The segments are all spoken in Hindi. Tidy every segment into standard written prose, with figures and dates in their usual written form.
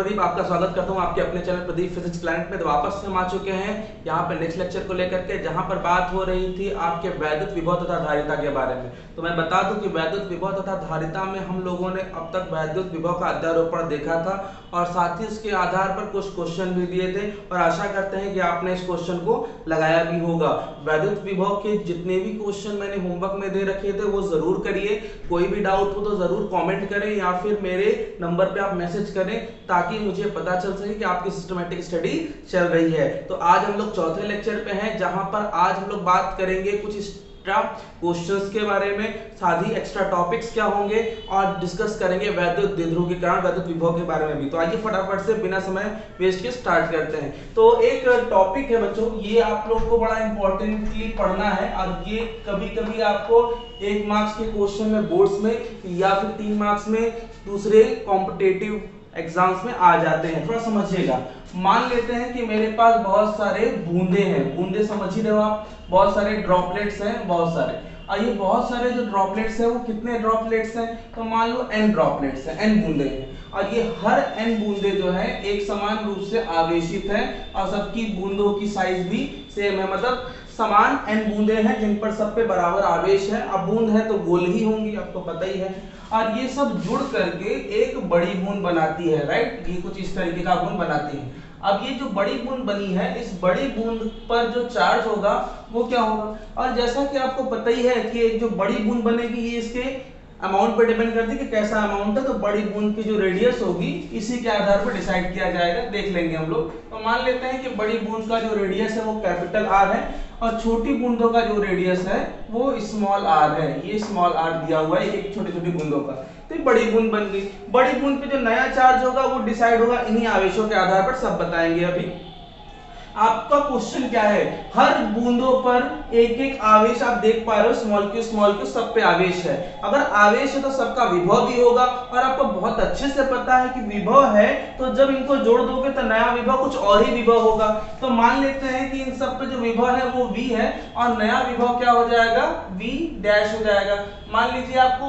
प्रदीप, आपका स्वागत करता हूं आपके अपने चैनल प्रदीप फिजिक्स प्लैनेट में। तो वापस हम आ चुके हैं यहां पर नेक्स्ट लेक्चर को लेकर के, जहां पर बात हो रही थी आपके वैद्युत विभव तथा धारिता के बारे में। तो मैं बता दूं कि वैद्युत विभव तथा धारिता में हम लोगों ने अब तक वैद्युत विभव का अध्यारोपण देखा था और साथ ही उसके आधार पर कुछ क्वेश्चन भी दिए थे और आशा करते हैं कि आपने इस क्वेश्चन को लगाया भी होगा। वैद्युत विभव के जितने भी क्वेश्चन मैंने होमवर्क में दे रखे थे वो जरूर करिए। कोई भी डाउट हो तो जरूर कमेंट करें या फिर मेरे नंबर पे आप मैसेज करें ताकि मुझे पता चल सके कि आपकी सिस्टमैटिक स्टडी चल रही है। तो आज हम लोग चौथे लेक्चर पे हैं, जहां पर आज हम लोग बात करेंगे कुछ एक्स्ट्रा क्वेश्चंस के बारे में, साथ ही एक्स्ट्रा टॉपिक्स क्या होंगे और डिस्कस करेंगे वैद्युत द्विध्रुवीकरण वैद्युत विभव के बारे में भी। तो आइए फटाफट से बिना समय वेस्ट के स्टार्ट करते हैं। तो एक टॉपिक है बच्चों, ये आप लोग को बड़ा इंपॉर्टेंटली पढ़ना है और ये कभी कभी आपको 1 मार्क्स के क्वेश्चन में बोर्ड्स में या फिर 3 मार्क्स में दूसरे कॉम्पिटेटिव एग्जाम्स में आ जाते हैं। थोड़ा समझिएगा। मान लेते हैं कि मेरे पास बहुत सारे बूंदे हैं, बूंदे समझ ही रहे हो आप, बहुत सारे ड्रॉपलेट्स हैं, बहुत सारे। और ये बहुत सारे जो ड्रॉपलेट्स हैं वो कितने ड्रॉपलेट्स हैं, तो मान लो n ड्रॉपलेट्स हैं, n बूंदे हैं और ये हर n बूंदे जो है एक समान रूप से आवेशित है और सबकी बूंदों की साइज भी सेम है, मतलब समान n बूंदे हैं जिन पर सब पे बराबर आवेश है। अब बूंद है तो गोल ही होंगी, आपको पता ही है। और ये सब जुड़ करके एक बड़ी बूंद बनाती है, राइट। ये कुछ इस तरीके का बूंद बनाती है। अब ये जो बड़ी बूंद बनी है, इस बड़ी बूंद पर जो चार्ज होगा वो क्या होगा, और जैसा कि आपको पता ही है कि एक जो बड़ी बूंद बनेगी ये इसके अमाउंट पर डिपेंड करती है कि कैसा अमाउंट है। तो बड़ी बूंद की जो रेडियस होगी इसी के आधार पर डिसाइड किया जाएगा, देख लेंगे हम लोग। तो मान लेते हैं कि बड़ी बूंद का जो रेडियस है वो कैपिटल R है और छोटी बूंदों का जो रेडियस है वो स्मॉल r है। ये स्मॉल r दिया हुआ है एक छोटी छोटी बूंदों का। तो बड़ी बूंद बन गई। बड़ी बूंद पे जो नया चार्ज होगा वो डिसाइड होगा इन्हीं आवेशों के आधार पर, सब बताएंगे अभी। आपका क्वेश्चन क्या है, हर बूंदों पर एक एक आवेश आप देख पा रहे हो, स्मॉल क्यू सब पे आवेश है। अगर आवेश है तो सबका विभव भी होगा और आपको बहुत अच्छे से पता है कि विभव है तो जब इनको जोड़ दोगे तो नया विभव कुछ और ही विभव होगा। तो मान लेते हैं कि इन सब पे जो विभव है वो v है और नया विभव क्या हो जाएगा, v डैश हो जाएगा। मान लीजिए आपको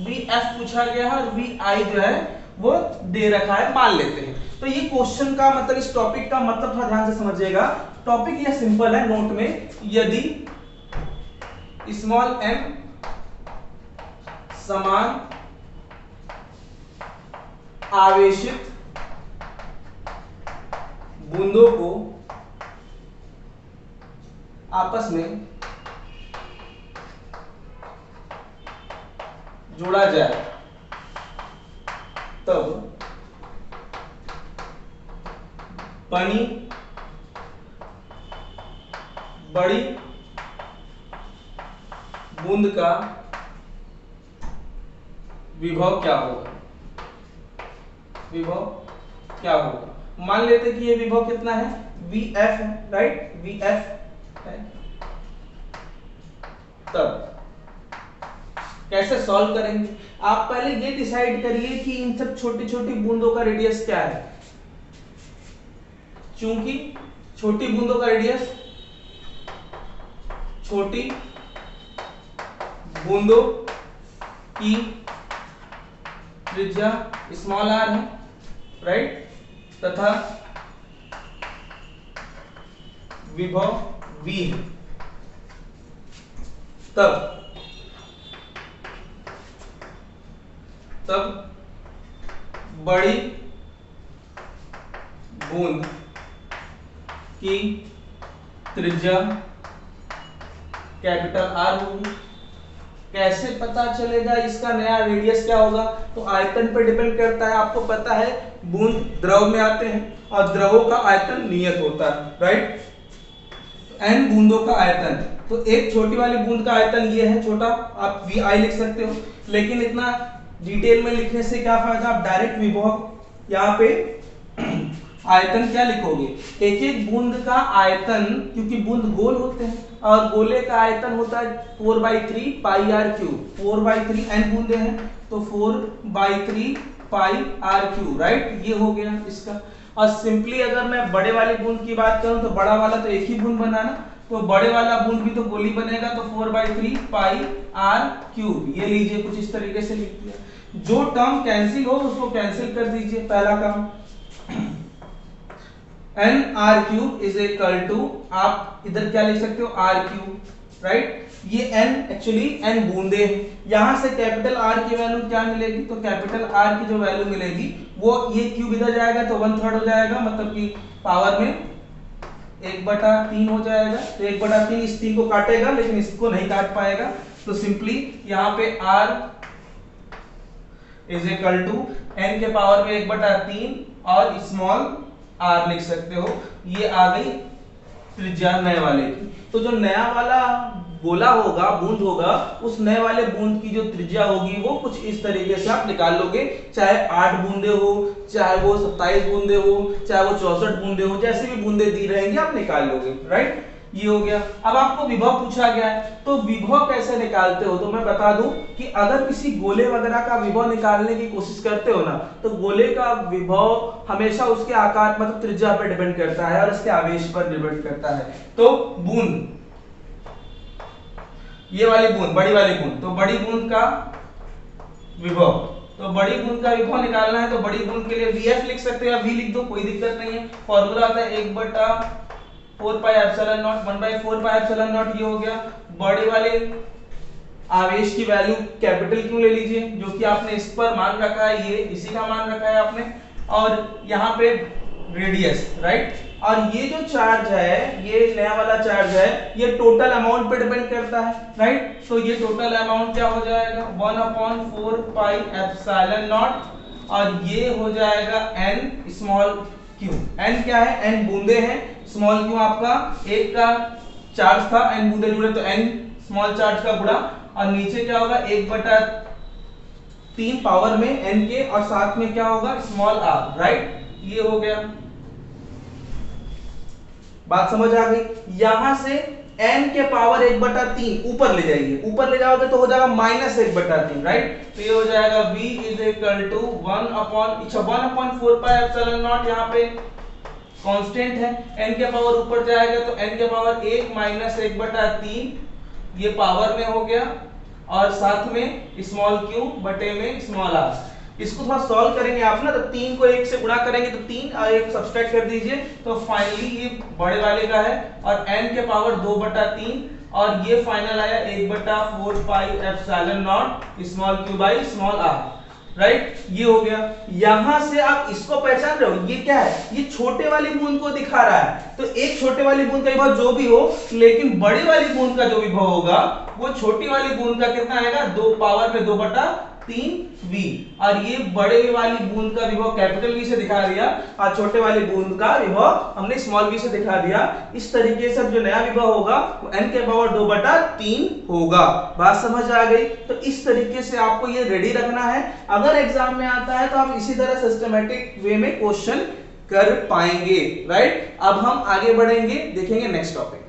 vf पूछा गया है और vi जो है वो दे रखा है, मान लेते हैं। तो ये क्वेश्चन का मतलब, इस टॉपिक का मतलब थोड़ा ध्यान से समझिएगा। टॉपिक यह सिंपल है, नोट में, यदि स्मॉल m समान आवेशित बूंदों को आपस में जोड़ा जाए तब बनी बड़ी बूंद का विभव क्या होगा, विभव क्या होगा। मान लेते कि ये विभव कितना है, Vf है, राइट, Vf है। तब कैसे सॉल्व करेंगे, आप पहले ये डिसाइड करिए कि इन सब छोटी छोटी बूंदों का रेडियस क्या है। चूंकि छोटी बूंदों का रेडियस, छोटी बूंदों की त्रिज्या स्मॉल r है, राइट, तथा विभव v है। तब बड़ी बूंद की त्रिज्या कैपिटल R होगी। कैसे पता चलेगा इसका नया रेडियस क्या होगा, तो आयतन पर डिपेंड करता है। आपको पता है बूंद द्रव में आते हैं और द्रवों का आयतन नियत होता है, राइट। n बूंदों का आयतन, तो एक छोटी वाली बूंद का आयतन ये है छोटा, आप vi लिख सकते हो, लेकिन इतना डिटेल में लिखने से क्या फायदा, आप डायरेक्ट विभव यहाँ पे आयतन क्या लिखोगे, एक एक बूंद का आयतन, क्योंकि बूंद गोल होते हैं और गोले का आयतन होता है 4/3 पाई r क्यूब। 4/3 n बूंदे हैं तो 4/3 पाई r क्यूब, राइट। ये हो गया इसका। और सिंपली अगर मैं बड़े वाली बूंद की बात करूं तो बड़ा वाला तो एक ही बूंद बना ना, तो बड़े वाला बूंद भी तो गोली बनेगा, तो 4/3 पाई r क्यूब। ये लीजिए कुछ इस तरीके से लिख दिया। जो टर्म कैंसिल हो उसको कैंसिल कर दीजिए, पहला काम। N r cube is equal to, आप इधर क्या लिख सकते हो, आर क्यूब, राइट। ये एन एक्चुअली एन बूंदे हैं। यहां से कैपिटल आर की वैल्यू क्या मिलेगी, तो कैपिटल आर की जो वैल्यू मिलेगी वो ये क्यूब इधर जाएगा तो 1/3 हो जाएगा, मतलब कि पावर में 1/3 हो जाएगा। तो 1/3 इस 3 को काटेगा लेकिन इसको नहीं काट पाएगा, तो सिंपली यहाँ पे r is equal to n के पावर में 1/3 और स्मॉल r लिख सकते हो। ये आ गई त्रिज्या नए वाले की। तो जो नया वाला गोला होगा, बूंद होगा, उस नए वाले बूंद की जो त्रिज्या होगी वो कुछ इस तरीके से आप निकाल लोगे, चाहे 8 बूंदे हो, चाहे वो 27 बूंदे हो, चाहे वो 64 बूंदे हो, जैसे भी बूंदे दी रहेंगी आप निकाल लोगे, राइट। ये हो गया। अब आपको विभव पूछा गया है, तो विभव कैसे निकालते हो, तो मैं बता दूं कि अगर किसी गोले वगैरह का विभव निकालने की कोशिश करते हो ना, तो गोले का विभव हमेशा उसके आकार मतलब त्रिज्या पर डिपेंड करता है और इसके आवेश पर डिपेंड करता है। तो बूंद, ये वाली बूंद, बड़ी वाली बूंद, तो बड़ी बूंद का विभव, तो बड़ी बूंद का विभव निकालना है तो बड़ी बूंद के लिए Vf लिख सकते हैं या V लिख दो, कोई दिक्कत नहीं है। फॉर्मूला आता है 1/4 pi epsilon not, 1/4 pi epsilon not. ये हो गया। बड़े वाले आवेश की वैल्यू कैपिटल क्यों ले लीजिए, जो कि आपने इस पर मान रखा है, ये इसी का मान रखा है आपने, और यहाँ पे रेडियस, राइट। और ये जो चार्ज है, ये नया वाला चार्ज है, ये टोटल अमाउंट पे डिपेंड करता है, राइट। तो ये टोटल अमाउंट क्या हो जाएगा, 1/4 पाई एप्सिलॉन नॉट, और ये हो जाएगा n स्मॉल क्यू। n क्या है, n बूंदे हैं, स्मॉल क्यू आपका एक का चार्ज था, n बूंदे जुड़े तो n स्मॉल चार्ज का गुणा, और नीचे क्या होगा 1/3 पावर में n के, और साथ में क्या होगा स्मॉल r, राइट। ये हो गया, बात समझ आ गई। यहां से n के पावर 1/3 ऊपर ले जाइए, ऊपर ले जाओगे तो हो जाएगा -1/3, राइट। तो ये हो जाएगा v is equal to 1/4 pi epsilon not, यहाँ पे कांस्टेंट है, n के पावर ऊपर जाएगा तो n के पावर 1 - 1/3, ये पावर में हो गया, और साथ में स्मॉल क्यू बटे में स्मॉल r। इसको थोड़ा सॉल्व करेंगे आप ना, तो 3 को 1 से गुणा करेंगे तो 3 और 1 सब्ट्रैक्ट कर दीजिए, तो फाइनली ये बड़े वाले का है, और n के पावर 2/3, और ये फाइनल आया 1/4 pi epsilon not small Q by small r, right. ये हो गया। यहां से आप इसको पहचान रहे हो, ये क्या है, ये छोटे वाली बूंद को दिखा रहा है। तो एक छोटे वाली बूंद का विभव जो भी हो, लेकिन बड़ी वाली बूंद का जो विभव होगा वो छोटी वाली बूंद का कितना आएगा, 2 पावर में 2/3 v, और ये बड़े वाली बूंद का विभव कैपिटल V से दिखा दिया, और छोटे वाली बूंद का विभव हमने स्मॉल v से दिखा दिया। इस तरीके से जो नया विभव होगा वो n के पावर 2/3 होगा। बात समझ आ गई। तो इस तरीके से आपको ये रेडी रखना है, अगर एग्जाम में आता है तो आप इसी तरह सिस्टमैटिक वे में क्वेश्चन कर पाएंगे, राइट। अब हम आगे बढ़ेंगे, देखेंगे नेक्स्ट टॉपिक।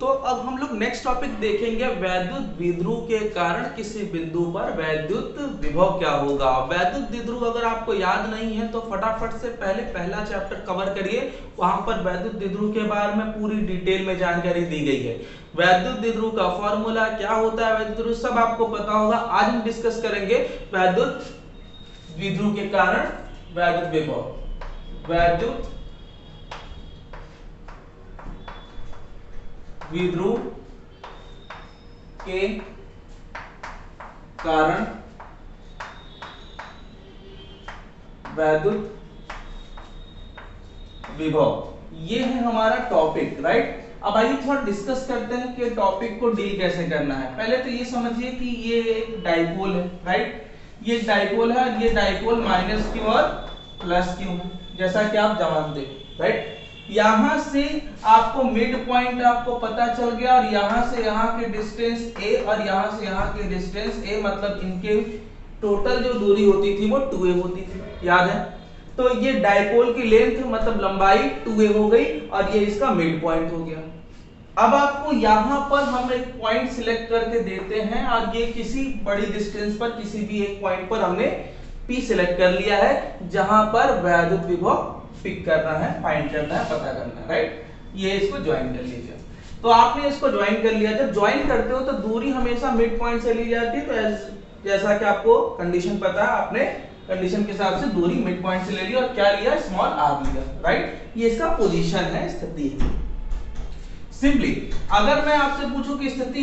तो अब हम लोग नेक्स्ट टॉपिक देखेंगे, वैद्युत द्विध्रुव के कारण किसी बिंदु पर वैद्युत विभव क्या होगा। वैद्युत द्विध्रुव अगर आपको याद नहीं है तो फटाफट से पहले पहला चैप्टर कवर करिए, वहां पर वैद्युत द्विध्रुव के बारे में पूरी डिटेल में जानकारी दी गई है। वैद्युत द्विध्रुव का फॉर्मूला क्या होता है, वैद्युत द्विध्रुव सब आपको पता होगा। आज हम डिस्कस करेंगे वैद्युत द्विध्रुव के कारण वैद्युत विभव। वैद्युत द्विध्रुव के कारण वैद्युत विभव, ये है हमारा टॉपिक, राइट। अब आइए थोड़ा डिस्कस करते हैं कि टॉपिक को डील कैसे करना है। पहले तो ये समझिए कि ये एक डाइपोल है, राइट। ये एक डाइपोल है, ये डाइपोल -q और +q है, जैसा कि आप जानते हैं, राइट। यहां से आपको मिड पॉइंट आपको पता चल गया, और यहां से यहां के डिस्टेंस a और यहां से यहां के डिस्टेंस a, मतलब इनके टोटल जो दूरी होती थी वो 2a होती थी, याद है। तो ये डाइपोल की लेंथ मतलब लंबाई 2a हो गई, और ये इसका मिड पॉइंट हो गया। अब आपको यहां पर हम एक पॉइंट सिलेक्ट करके देते हैं, और ये किसी बड़ी डिस्टेंस पर किसी भी एक पॉइंट पर हमने P सिलेक्ट कर लिया है, जहां पर वैद्युत विभव पिक करना है, फाइंड करना है, पता करना है, राइट। ये इसको ज्वाइन कर लीजिए। तो आपने इसको ज्वाइन कर लिया। जब ज्वाइन करते हो तो दूरी हमेशा मिड पॉइंट से ली जाती है, तो जैसा कि आपको कंडीशन पता है, आपने कंडीशन के हिसाब से दूरी मिड पॉइंट से ले लिया और क्या लिया, स्मॉल आर लिया, राइट। ये इसका पोजीशन है, स्थिति है। सिंपली अगर मैं आपसे पूछूं कि स्थिति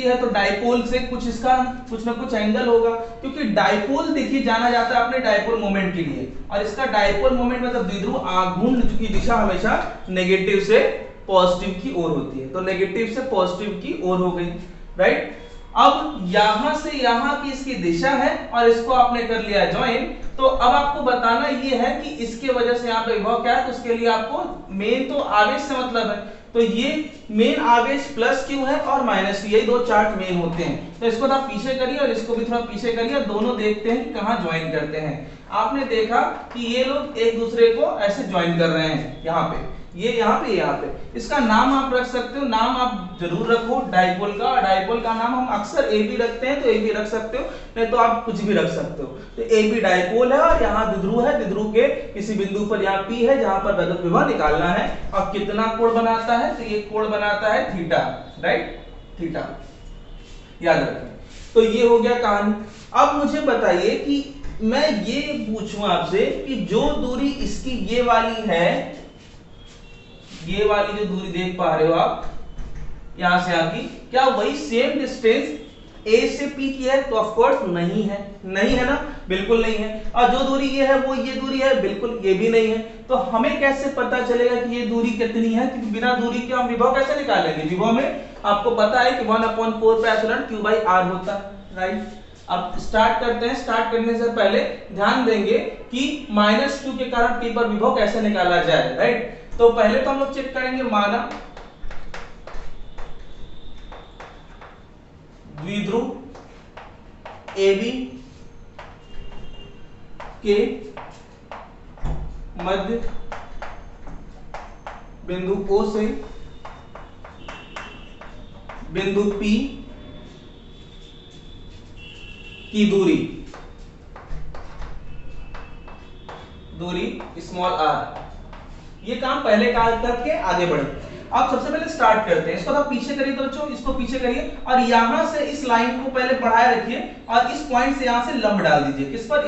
है तो डाइपोल से कुछ इसका कुछ ना कुछ एंगल होगा, क्योंकि डाइपोल देखिए जाना जाता है अपने डाइपोल मोमेंट के लिए, और इसका डाइपोल मोमेंट मतलब द्विध्रुव आघूर्ण की दिशा हमेशा नेगेटिव से पॉजिटिव की ओर होती है, तो नेगेटिव से पॉजिटिव की ओर हो गई, राइट। अब यहां से यहां की इसकी दिशा है और इसको आपने कर लिया ज्वाइन, तो अब आपको बताना ये है कि इसके वजह से यहाँ पे विभव क्या है, तो उसके लिए आपको मेन तो आवेश से मतलब है, तो ये मेन आवेश प्लस क्यू है और माइनस क्यू, यही दो चार्ट मेन होते हैं। तो इसको थोड़ा पीछे करिए और इसको भी थोड़ा पीछे करिए, दोनों देखते हैं कि कहां ज्वाइन करते हैं। आपने देखा कि ये लोग एक दूसरे को ऐसे ज्वाइन कर रहे हैं, यहाँ पे ये यहाँ पे। इसका नाम आप रख सकते हो, नाम आप जरूर रखो डाइपोल का। डाइपोल का नाम हम अक्सर ए बी रखते हैं, तो ए बी रख सकते हो, नहीं तो आप कुछ भी रख सकते हो। तो ए बी डाइपोल है और यहाँ द्विध्रुव है, द्विध्रुव के किसी बिंदु पर यहाँ पी है जहां पर वैद्युत विभव निकालना है। और कितना कोण बनाता है, तो ये कोण बनाता है थीटा, राइट, थीटा, याद रखें। तो ये हो गया कहानी। अब मुझे बताइए कि मैं ये पूछूं आपसे कि जो दूरी इसकी ये वाली है, ये वाली जो दूरी देख पा रहे हो आप यहां से यहां की, क्या वही सेम डिस्टेंस A से P की है? तो ऑफ कोर्स नहीं है, नहीं है ना, बिल्कुल नहीं है। और जो दूरी ये है वो ये दूरी है, बिल्कुल ये भी नहीं है। तो हमें कैसे पता चलेगा कि ये दूरी कितनी है? क्योंकि बिना दूरी के हम विभव कैसे निकालेंगे? विभव में आपको पता है कि 1/4 Q/r होता है, राइट। अब स्टार्ट करते हैं। स्टार्ट करने से पहले ध्यान देंगे कि -q के कारण P पर विभव कैसे निकाला जाए, राइट। तो पहले तो हम लोग चेक करेंगे, माना द्विध्रुव AB के मध्य बिंदु O से बिंदु P की दूरी स्मॉल r। ये काम पहले करके आगे बढ़े। अब सबसे पहले स्टार्ट करते हैं। इसको तो पीछे करिए तो बच्चों, इसको पीछे करिए और यहां से इस लाइन को पहले बढ़ाए रखिए और इस पॉइंट से यहां से लंब डाल दीजिए। किस पर?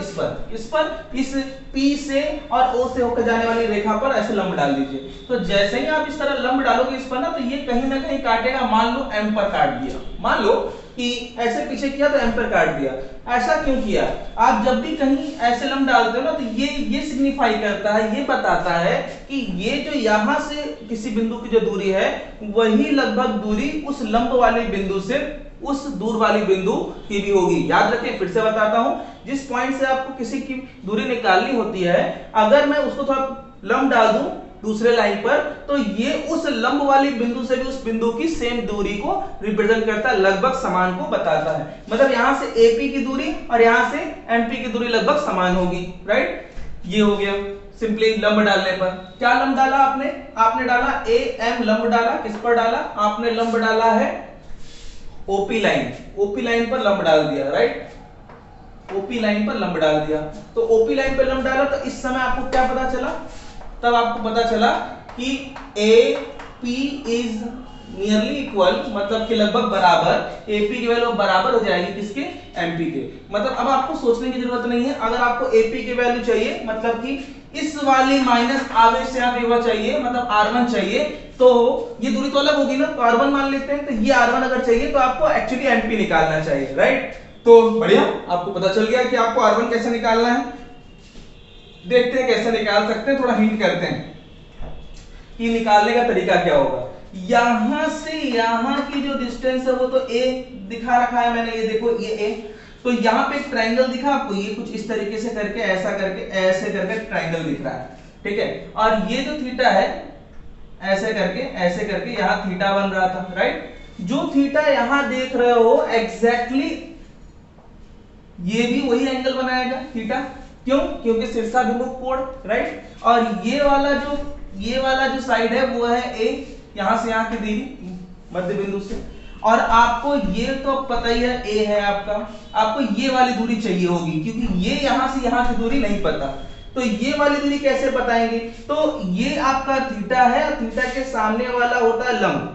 इस पर इस P से और O से होकर जाने वाली रेखा पर ऐसे लंब डाल दीजिए। तो जैसे ही आप इस तरह लंब डालोगे इस पर ना, तो ये कहीं ना कहीं काटेगा। मान लो M पर काट दिया, मान लो कि ऐसे पीछे किया तो M पर काट दिया। ऐसा क्यों किया? आप जब भी कहीं ऐसे लंब डालते हो ना, तो ये सिग्निफाई करता है, ये बताता है कि ये जो यहां से किसी बिंदु की जो दूरी है वही लगभग दूरी उस लंब वाले बिंदु से उस दूर वाली बिंदु की भी होगी। याद रखें, फिर से बताता हूं, जिस पॉइंट से आपको किसी की दूरी निकालनी होती है, अगर मैं उसको थोड़ा लंब डाल दूं दूसरे लाइन पर, तो ये उस लंब वाली बिंदु से भी उस बिंदु की सेम दूरी को रिप्रेजेंट करता है, लगभग समान को बताता है। मतलब यहां से AP की दूरी और यहां से MP की दूरी लगभग समान होगी, राइट। ये हो गया सिंपली लंब डालने पर। क्या लंब डाला आपने डाला AM लंब डाला। किस पर डाला? आपने लंब डाला है OP लाइन पर लंब डाल दिया, राइट। OP लाइन पर लंब डाल दिया। तो OP लाइन पर लंब डाला, तो इस समय आपको क्या पता चला? तब आपको पता चला कि AP इज नियरली इक्वल, मतलब कि लगभग बराबर, AP की वैल्यू बराबर हो जाएगी किसके? MP के। मतलब अब आपको सोचने की जरूरत नहीं है। अगर आपको AP की वैल्यू चाहिए, मतलब कि इस वाली माइनस आवेश से आप विभव चाहिए, मतलब R1 चाहिए, तो ये दूरी तो अलग होगी ना, तो R1 मान लेते हैं। तो ये R1 अगर चाहिए तो आपको एक्चुअली MP निकालना चाहिए, राइट। तो बढ़िया, आपको पता चल गया कि आपको R1 कैसे निकालना है। देखते हैं कैसे निकाल सकते हैं, थोड़ा हिंट करते हैं कि निकालने का तरीका क्या होगा। यहां से यहां की जो डिस्टेंस है वो तो A दिखा रखा है मैंने, ये देखो ये A। तो यहां पे एक ट्रायंगल दिखा आपको, ये कुछ इस तरीके से करके ऐसा करके ऐसे करके ट्रायंगल दिख रहा है, ठीक है। और ये जो थीटा है ऐसे करके यहां थीटा बन रहा था, राइट। जो थीटा यहां देख रहे हो एग्जैक्टली ये भी वही एंगल बनाएगा थीटा। क्यों? क्योंकि शीर्षाभिमुख कोण, राइट। और ये वाला जो साइड है वो है A, यहां से यहां की दूरी मध्य बिंदु से। और आपको ये तो पता ही है A है आपको ये वाली दूरी चाहिए होगी, क्योंकि ये यहां से यहां की दूरी नहीं पता। तो ये वाली दूरी कैसे बताएंगे? तो ये आपका थीटा है और थीटा के सामने वाला होता है लंब।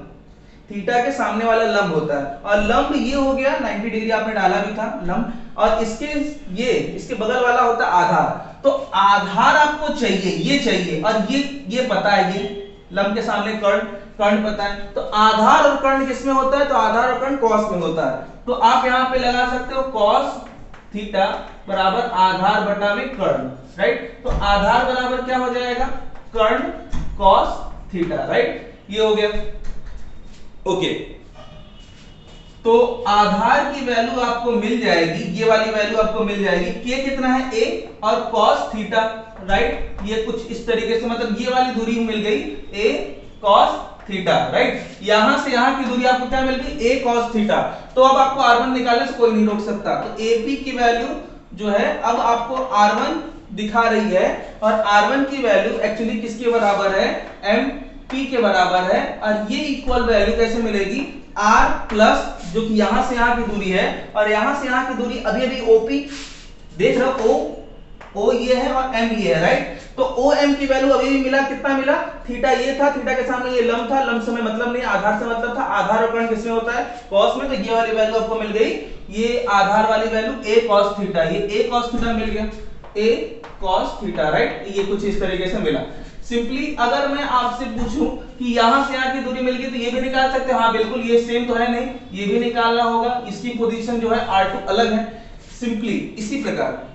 थीटा के सामने वाला लंब होता है, और लंब ये हो गया 90 डिग्री, आपने डाला भी था लंब, और इसके बगल वाला होता है आधार। तो आधार आपको चाहिए, ये चाहिए, और ये पता है, ये लंब के सामने कर्ण पता है। तो आधार और कर्ण किसमें होता है? तो आधार और कर्ण कॉस में होता है। तो आप यहां पे लगा सकते हो कॉस थीटा बराबर आधार बटा में कर्ण, राइट। तो आधार बराबर क्या हो जाएगा? कर्ण कॉस थीटा, राइट। ये हो गया, ओके। तो आधार की वैल्यू आपको मिल जाएगी, ये वाली वैल्यू आपको मिल जाएगी, के कितना है? a, और cos थीटा, राइट। ये कुछ इस तरीके से, मतलब ये वाली दूरी मिल गई a cos थीटा, राइट। यहां से यहां की दूरी आपको क्या मिल गई? a cos theta. तो अब आपको r1 निकालने से कोई नहीं रोक सकता। तो AP की वैल्यू जो है अब आपको R1 दिखा रही है, और R1 की वैल्यू एक्चुअली किसके बराबर है? MP के बराबर है। और ये इक्वल वैल्यू कैसे मिलेगी? R प्लस जो कि यहां से यहां की दूरी है, और यहां से यहां की दूरी अभी अभी OP देख रहे हो, O ये है और M ये है, राइट। तो OM की वैल्यू अभी भी मिला, कितना मिला? थीटा ये था, थीटा के सामने ये लंब था, लंब से हमें मतलब नहीं, आधार से मतलब था। आधार और कर्ण किसमें होता है? कॉस में। तो ये वाली वैल्यू आपको मिल गई, ये आधार वाली वैल्यू a cos थीटा, ये a cos थीटा मिल गया, a cos थीटा, राइट। ये कुछ इस तरीके से मिला। सिंपली अगर मैं आपसे पूछूं कि यहां से यहां की दूरी मिल गई, तो ये भी निकाल सकते हो। हाँ बिल्कुल, ये सेम तो है नहीं, ये भी निकालना होगा। इसकी पोजीशन जो है R2 अलग है। सिंपली इसी प्रकार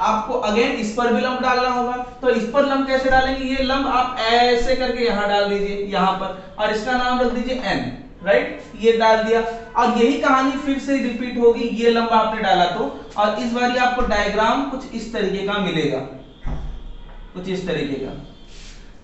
आपको अगेन इस पर भी लंब डालना होगा। तो इस पर लंब कैसे डालेंगे? ये लंब आप ऐसे करके यहां डाल दीजिए, यहां पर, और इसका नाम रख दीजिए n, राइट। ये डाल दिया, और यही कहानी फिर से रिपीट होगी। ये लंब आपने डाला तो, और इस बार आपको डायग्राम कुछ इस तरीके का मिलेगा, कुछ इस तरीके का।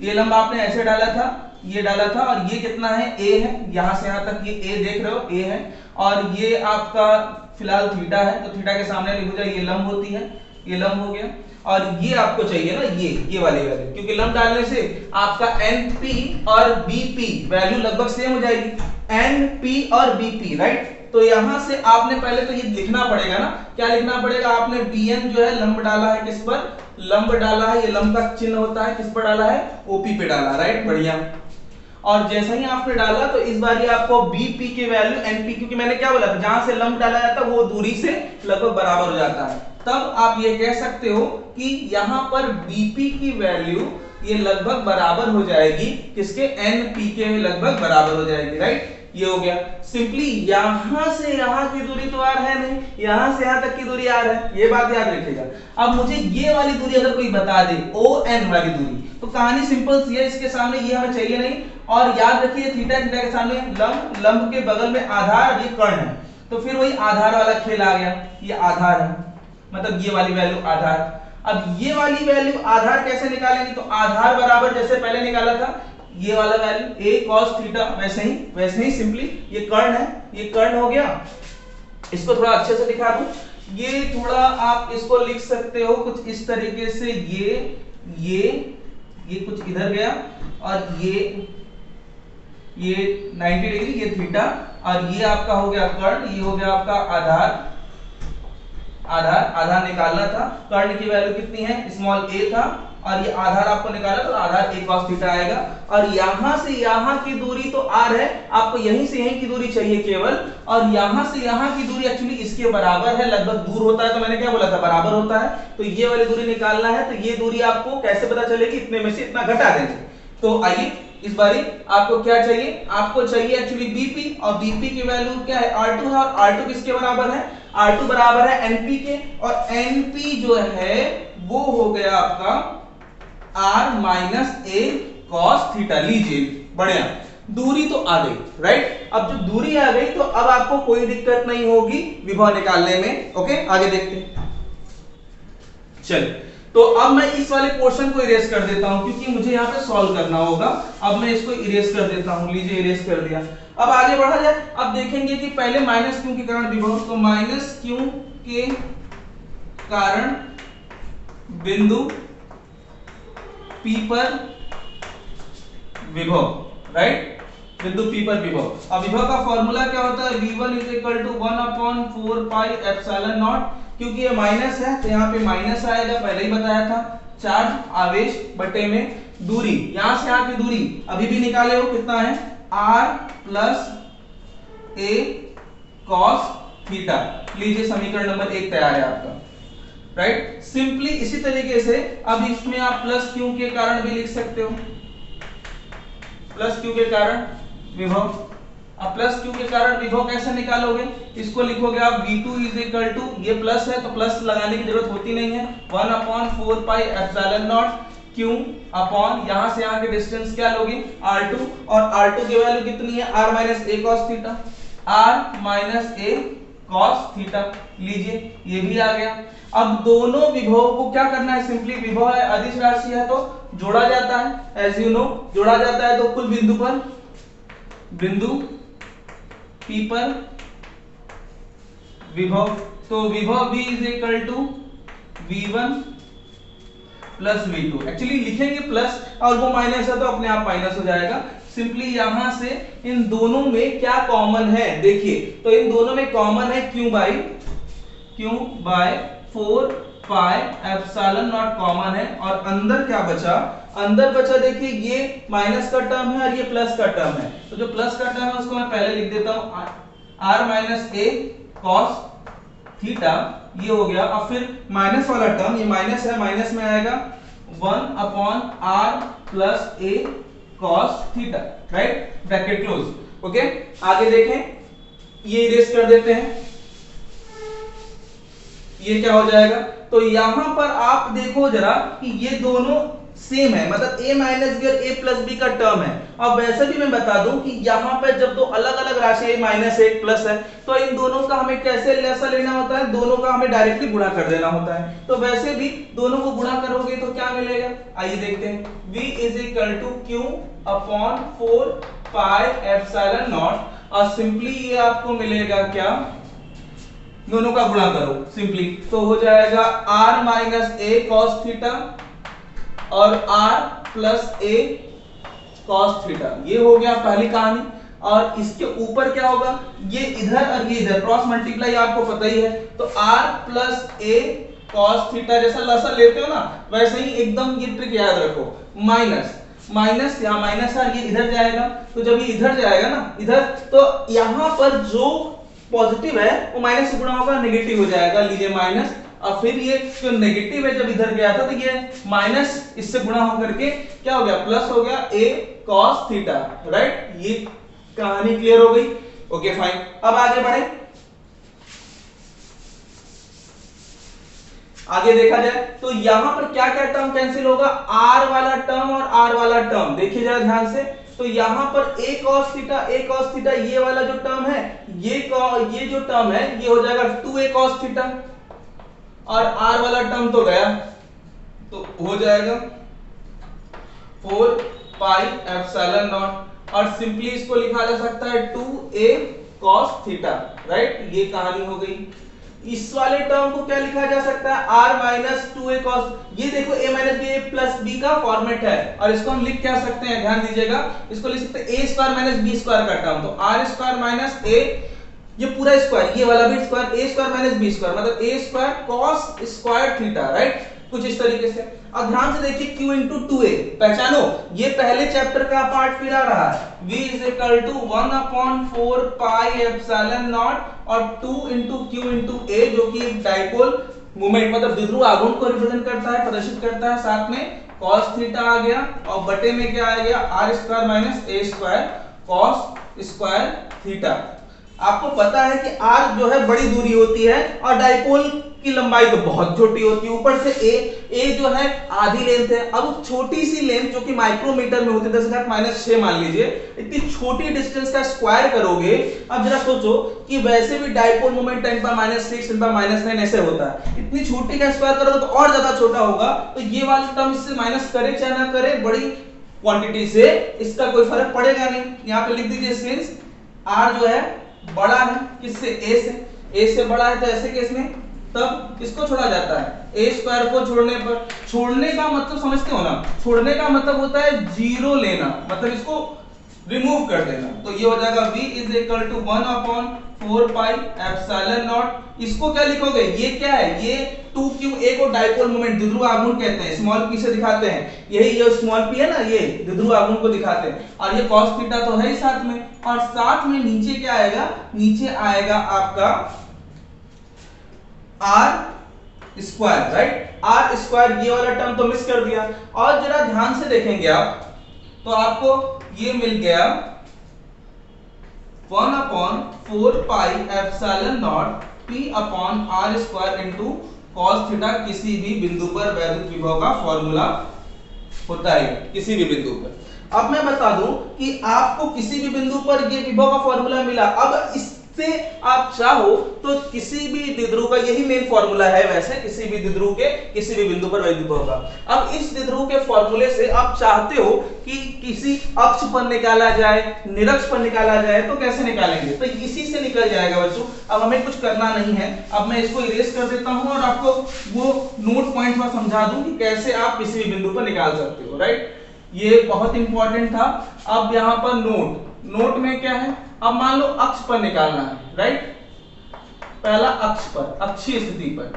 ये लंब आपने ऐसे डाला था, ये डाला था, और ये कितना है? a है, यहां से यहां तक ये a देख रहे हो, a है, और ये आपका फिलहाल थीटा है। तो थीटा के सामने लिख जाए, ये लंब होती है, ये लंब हो गया। और ये आपको चाहिए ना, ये वाली वैल्यू, क्योंकि लंब डालने से आपका NP और BP वैल्यू लगभग सेम हो जाएगी, NP और BP, राइट। तो यहां से आपने पहले तो ये लिखना पड़ेगा ना, क्या लिखना पड़ेगा? आपने BN जो है लंब डाला है, किस पर लंब डाला है? ये लंब का चिन्ह होता है, किस पर डाला है? OP पे डाला, राइट, बढ़िया। और जैसा ही आपने डाला तो इस बार ये आपको BP की वैल्यू NP, क्योंकि मैंने क्या बोला था, जहां से लंब डाला जाता है वो दूरी से लगभग बराबर हो जाता है। तब आप ये कह सकते हो कि यहां पर BP की वैल्यू ये लगभग बराबर हो जाएगी किसके? NP के लगभग बराबर हो जाएगी, राइट। ये हो गया। सिंपली यहां से यहां की दूरी तो R है नहीं, यहां से यहां तक की दूरी R है, ये बात याद रखिएगा। अब मुझे ये वाली दूरी अगर कोई बता दे, ON वाली दूरी, तो कहानी सिंपल सी है, इसके सामने ये हमें चाहिए नहीं। और याद रखिए थीटा के सामने लंब, लंब के बगल में आधार, ये कर्ण है, तो फिर वही आधार वाला खेल आ गया। ये आधार है, मतलब ये वाली वैल्यू आधार। अब ये वाली वैल्यू आधार कैसे निकालेंगे? तो आधार बराबर जैसे पहले निकाला था, ये वाला वैल्यू a cos थीटा, वैसे ही सिंपली ये कर्ण है, ये कर्ण हो गया। इसको थोड़ा अच्छे से दिखा दूं, ये थोड़ा आप इसको लिख सकते हो कुछ इस तरीके से, ये कुछ इधर गया, और ये 90 डिग्री, ये थीटा, और ये आपका हो गया कर्ण, ये हो गया आपका आधार निकालना था। कर्ण की वैल्यू कितनी है? स्मॉल a था, और ये आधार आपको निकाला तो आधार a cos थीटा आएगा। और यहां से यहां की दूरी तो r है, आपको यहीं से यहीं की दूरी चाहिए केवल, और यहां से यहां की दूरी एक्चुअली इसके बराबर है, लगभग दूर होता है, तो मैंने क्या बोला था? बराबर होता है। तो ये वाली दूरी निकालना है, तो ये दूरी आपको कैसे पता चलेगी? इतने में से इतना घटा देंगे। तो आइए इस बारी आपको क्या चाहिए? आपको चाहिए एक्चुअली BP, और BP की वैल्यू क्या है? R2 है, और R2 किसके बराबर है? R2 बराबर है NP के, और NP जो है वो हो गया आपका R minus a cos theta. लीजिए, बढ़िया, दूरी तो आ गई, राइट। अब जब दूरी आ गई तो अब आपको कोई दिक्कत नहीं होगी विभव निकालने में। ओके, आगे देखते हैं। चलिए, तो अब मैं इस वाले पोर्शन को इरेज कर देता हूं, क्योंकि मुझे यहाँ पे सॉल्व करना होगा। अब मैं इसको इरेज कर देता हूं, लीजिए इरेज कर दिया। अब आगे बढ़ा जाए। अब देखेंगे कि पहले माइनस क्यू के कारण विभव, तो माइनस क्यू के कारण बिंदु P पर विभव, राइट, बिंदु P पर विभव। अब विभव का फॉर्मूला क्या होता है? V1 = 1/4 pi epsilon not. क्योंकि ये माइनस है तो यहाँ पे माइनस आएगा, पहले ही बताया था, चार्ज आवेश बटे में दूरी, यहां से यहां की दूरी अभी भी निकाले हो, कितना है r plus a cos theta. लीजिए समीकरण नंबर 1 तैयार है आपका, राइट। सिंपली इसी तरीके से अब इसमें आप प्लस क्यू के कारण भी लिख सकते हो, प्लस क्यू के कारण विभव। अब प्लस क्यू के कारण विभव कैसे निकालोगे, इसको लिखोगे आप v2 इज इक्वल टू, ये प्लस है तो प्लस लगाने की जरूरत होती नहीं है, 1/4 pi epsilon not q upon यहां से यहां के डिस्टेंस क्या लोगे r2, और r2 की वैल्यू कितनी है r minus a cos theta, r minus a cos theta. लीजिए ये भी आ गया। अब दोनों विभव को क्या करना है, सिंपली विभव है अदिश राशि है तो जोड़ा जाता है, एज यू नो जोड़ा जाता है, तो कुल बिंदु पर, बिंदु P पर विभव, तो विभव V is equal to V1 plus V2। Actually लिखेंगे प्लस और वो माइनस है तो अपने आप माइनस हो जाएगा। सिंपली यहां से इन दोनों में क्या कॉमन है देखिए, तो इन दोनों में कॉमन है Q by 4 pi epsilon not common है, और अंदर क्या बचा, अंदर बचा देखिए ये माइनस का टर्म है और ये प्लस का टर्म है, तो जो प्लस का टर्म है उसको मैं पहले लिख देता हूं r minus a cos theta, ये हो गया। और फिर माइनस वाला टर्म, ये माइनस है, माइनस में आएगा 1/r plus a cos theta, right, bracket close. Okay, आगे देखें, ये इरेज कर देते हैं, ये क्या हो जाएगा, तो यहां पर आप देखो जरा कि ये दोनों सेम है, मतलब a माइनस बी और a प्लस बी का टर्म है। अब वैसे भी मैं बता दूं कि यहां पर जब दो अलग अलग राशि a माइनस एक प्लस है तो इन दोनों का हमें कैसे ऐसा लेना होता है, दोनों का हमें डायरेक्टली गुणा कर देना होता है। तो वैसे भी दोनों को गुणा करोगे तो क्या मिलेगा, आइए देखते हैं, v is equal to q upon 4 pi epsilon not, और सिंपली ये आपको मिलेगा क्या, दोनों का गुणा करो सिंपली, तो हो जाएगा r minus a cos theta और r plus a cos theta. ये हो गया पहली कहानी। और इसके ऊपर क्या होगा, ये इधर और ये इधर क्रॉस मल्टीप्लाई आपको पता ही है, तो r plus a cos theta जैसा लसा लेते हो ना वैसे ही एकदम ये ट्रिक याद रखो, माइनस माइनस, यहाँ माइनस है, ये इधर जाएगा, तो जब ये इधर जाएगा ना इधर, तो यहाँ पर जो पॉजिटिव है वो माइनस से गुणा होगा, नेगेटिव हो जाएगा, लीजिए माइनस, और फिर ये जो नेगेटिव है जब इधर गया था तो ये माइनस इससे गुणा होकर के क्या हो गया, प्लस हो गया a cos थीटा, राइट। ये कहानी क्लियर हो गई, ओके फाइन। अब आगे बढ़े, आगे देखा जाए तो यहां पर क्या क्या टर्म कैंसिल होगा, r वाला टर्म और r वाला टर्म, देखिए जरा ध्यान से, तो यहां पर a cos थीटा ये वाला जो टर्म है, ये जो टर्म है ये हो जाएगा 2a cos थीटा, और r वाला टर्म तो गया, तो हो जाएगा 4 पाई एप्सिलॉन नॉट, और सिंपली इसको लिखा जा सकता है 2a cos थीटा, राइट। ये कहानी हो गई। इस वाले टर्म को क्या लिखा जा सकता है, r माइनस 2a cos, ये देखो a minus b plus b का फॉर्मेट है, और इसको हम लिख क्या सकते हैं, ध्यान दीजिएगा, इसको लिख सकते हैं a square minus b square का टर्म, तो r स्क्वायर माइनस a, ये पूरा स्क्वायर, ये वाला भी square, a square minus b square मतलब a square cos square theta, right, कुछ इस तरीके से। अब ध्यान से देखिए q इंटू 2a, पहचानो ये पहले चैप्टर का पार्ट फिर आ रहा है, v is equal to 1/4 pi epsilon not और 2 इंटू q इंटू a, जो कि एक डाइपोल मोमेंट मतलब द्विध्रुव आघूर्ण को रिप्रेजेंट करता है, प्रदर्शित करता है, साथ में cos थीटा आ गया, और बटे में क्या आ गया, r square minus a square cos square theta. आपको पता है कि r जो है बड़ी दूरी होती है और डाइपोल की लंबाई तो बहुत छोटी होती है, ऊपर से a जो है आधी लेंथ है। अब छोटी सी लेंथ जो कि माइक्रोमीटर में होती है 10⁻⁻⁶ मान लीजिए, इतनी छोटी डिस्टेंस का स्क्वायर करोगे, अब जरा सोचो कि वैसे भी डाइपोल मोमेंट 10⁻⁶ 10⁻⁹ ऐसे होता है, इतनी छोटी का स्क्वायर करोगे तो और ज्यादा छोटा होगा, तो ये वाली टर्म इससे माइनस करे चाहे ना करे, बड़ी क्वांटिटी से इसका कोई फर्क पड़ेगा नहीं। यहाँ पे लिख दीजिए सिंस r जो है बड़ा है किससे, a से बड़ा है, तो ऐसे केस में तब किसको छोड़ा जाता है, a स्क्वायर को छोड़ने पर। छोड़ने का मतलब समझते हो ना, छोड़ने का मतलब होता है जीरो लेना, मतलब इसको रिमूव कर देना, तो ये हो जाएगा v is equal to 1/4 pi epsilon not. इसको क्या लिखोगे, ये क्या है, ये 2qa को डाइपोल मोमेंट द्विध्रुव आघूर्ण कहते हैं, स्मॉल p से दिखाते हैं, यही ये स्मॉल p है ना, ये द्विध्रुव आघूर्ण को दिखाते हैं, और ये cos थीटा तो है ही साथ में, और साथ में नीचे क्या आएगा, नीचे आएगा आपका r square, right, r square, ये वाला टर्म तो मिस कर दिया, और जरा ध्यान से देखेंगे आप तो आपको ये मिल गया 1/4 pi epsilon not p upon r square into cos theta, किसी भी बिंदु पर वैद्युत विभव का फॉर्मूला होता है, किसी भी बिंदु पर। अब मैं बता दूं कि आपको किसी भी बिंदु पर ये विभव का फॉर्मूला मिला, अब इससे आप चाहो तो किसी भी द्विध्रुव का, यही मेन फॉर्मूला है वैसे, किसी भी द्विध्रुव के किसी भी बिंदु पर वैद्युत विभव का। अब इस द्विध्रुव के फॉर्मूले से आप चाहते हो कि किसी अक्ष पर निकाला जाए, निरक्ष पर निकाला जाए, तो कैसे निकालेंगे, तो इसी से निकल जाएगा बच्चों। अब हमें कुछ करना नहीं है, अब मैं इसको इरेज कर देता हूं और आपको वो नोट पॉइंट पर समझा दूं कि कैसे आप किसी भी बिंदु पर निकाल सकते हो, राइट, ये बहुत इंपॉर्टेंट था। अब यहां पर नोट में क्या है, अब मान लो अक्ष पर निकालना है, राइट, पहला अक्ष पर, अक्षीय स्थिति पर,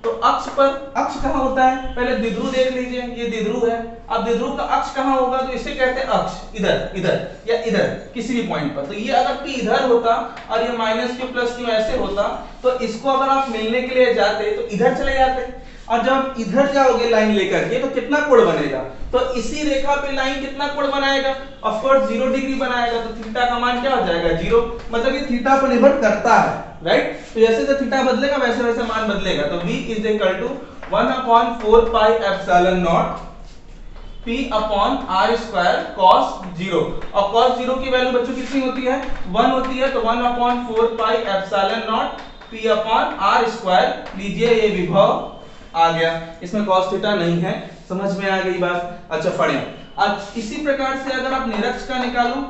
तो अक्ष पर, अक्ष कहां होता है, पहले द्विध्रुव देख लीजिए, ये द्विध्रुव है, अब द्विध्रुव का अक्ष कहां होगा, तो इसे कहते हैं अक्ष, इधर इधर या इधर किसी भी पॉइंट पर। तो ये अगर p इधर होता और ये -q + q ऐसे होता, तो इसको अगर आप मिलने के लिए जाते तो इधर चले जाते, और जब इधर जाओगे लाइन लेकर के तो कितना कोण बनेगा, तो इसी रेखा पे लाइन कितना कोण बनाएगा, ऑफ कोर्स 0 डिग्री बनाएगा, तो थीटा का मान क्या हो जाएगा, 0, मतलब ये थीटा पर निर्भर करता है, राइट, तो जैसे जैसे थीटा बदलेगा वैसे वैसे मान बदलेगा। तो v is equal to 1/4 pi epsilon not p upon r square cos 0, और cos 0 की वैल्यू बच्चों कितनी होती है, 1 होती है, तो 1/4 pi epsilon not p upon r square, लीजिए ये विभव आ गया, इसमें cos थीटा नहीं है, समझ में आ गई बात। अच्छा पढ़ें, अब इसी प्रकार से अगर आप निरक्ष का निकालो,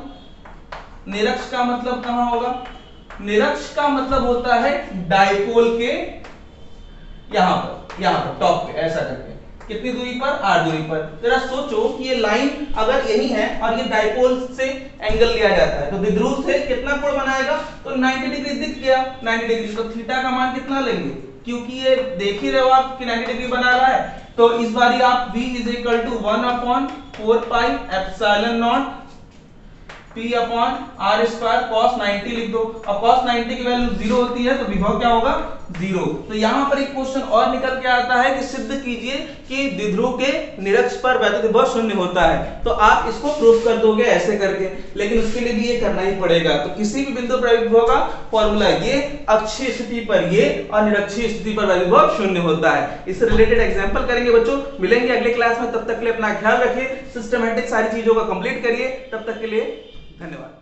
निरक्ष का मतलब कहां होगा, निरक्ष का मतलब होता है डाइपोल के यहां पर टॉप पे, ऐसा करके, कितनी दूरी पर, r दूरी पर। जरा सोचो कि ये लाइन अगर यही है और ये डाइपोल से एंगल लिया जाता है, तो द्विध्रुव से कितना कोण बनाएगा, तो 90 डिग्री दिख गया, 90 डिग्री, तो थीटा का मान कितना लेंगे, क्योंकि ये देख ही रहे हो आप कि 90 डिग्री बना रहा है, तो इस बारी आप v is equal to 1/4 pi epsilon not p upon r square cos 90 लिख दो, अब cos 90 की वैल्यू 0 होती है, तो विभव क्या होगा, 0। तो यहां पर एक क्वेश्चन और निकल के आता है कि सिद्ध कीजिए कि द्विध्रुव के निरक्ष पर वैद्युत विभव 0 होता है, तो आप इसको प्रूफ कर दोगे ऐसे करके, लेकिन उसके लिए भी ये करना ही पड़ेगा। तो किसी भी बिंदु पर विभव का फॉर्मूला ये, अक्षीय स्थिति पर ये और निरक्षीय स्थिति पर वैद्युत विभव 0 होता है। इससे रिलेटेड एग्जांपल करेंगे बच्चों, मिलेंगे अगले क्लास में, तब तक के लिए अपना ख्याल रखिए, सिस्टमैटिक सारी चीजों का कंप्लीट करिए, तब तक के लिए धन्यवाद।